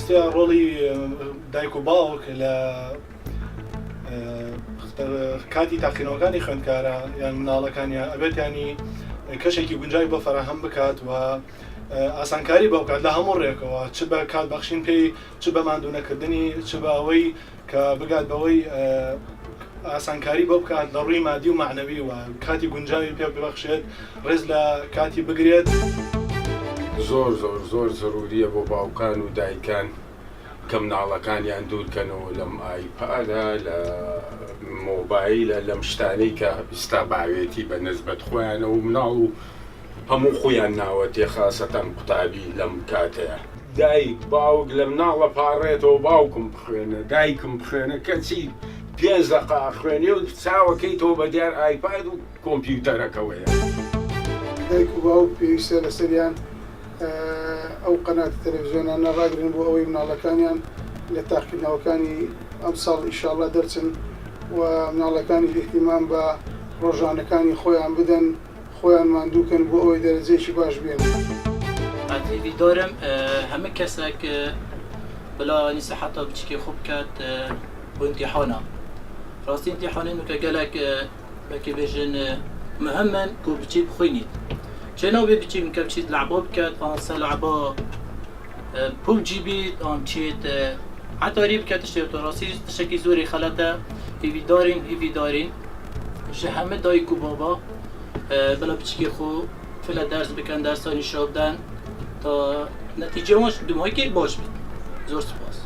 ڕاستیە ڕۆڵی دایک و باوک لە کاتی تاقینەوەکانی خوێندکارە یان مناڵەکانیان ئەبێت ینی کەشێکی گونجای بۆ فەراهەم بکات و ئاسانکاری بۆ بکات لە هەموو ڕێکەوە چ بە کات بەخشین پێی چ بە ماندوونەکردنی چ بە ئەوەی کە بگات بەوەی ئاسانکاری بۆ بکات لە ڕووی مادی و معنەوی و کاتی گونجاوی پێ ببەخشێت ڕێز لە کاتی بگرێت. زۆر زەروریە بۆ باوکان و دایکان کە مناڵەکانیان دوورکەنەوە لەم ئایپادە لە مۆبایلە لەم شتانەی کە ئستا باوێتی بە نسبەت خۆیانەوە مناڵ و هەموو خۆیان ناوەتێ خاسەتەن قوتابی لەم کاتەیە. دایک باوک لە مناڵە پاڕێتەوە باوکم بخوێنە دایکم بخوێنە کەچی 5 دقا خوێنێ و چاوەکەیتەوە بە دیار ئایپاد و کۆمپیوتەرەکەوەیە. دایک و باوک پێویستە لەسەریان ئەو قەنات تەلەڤیزیۆنان نەڕاگرن بۆ ئەوەی مناڵەکانیان لە تاقیکردنەوەکانی ئەم ساڵ ئینشاءڵڵا دەرچن و مناڵەکانی احتیمام بە ڕۆژانەکانی خۆیان بدەن خۆیان ماندووکەن بۆ ئەوەی دەرەجەیەکی باش بێن. هیویدارم همه کەسێک بلانی سەحەتا بچیکی خوب بکات بۆ ئیمتیحانە. ڕاستی ئیمتیحانین کە گەلێک وەکی بێژن مهمن کە بچی بخوێنیت. چه ناوی بچیم که بچید لعبا بکرد آنسا لعبا پول جیبید آن چید حتی ریب که تشتیت و راستی تشکی زوری خلطه هیوی دارین شه همه دایک و بابا بلا بچیکی خو فعلا درس بکن درسانی شابدن تا نتیجه ماش دومایی که باش بید. زور سپاس.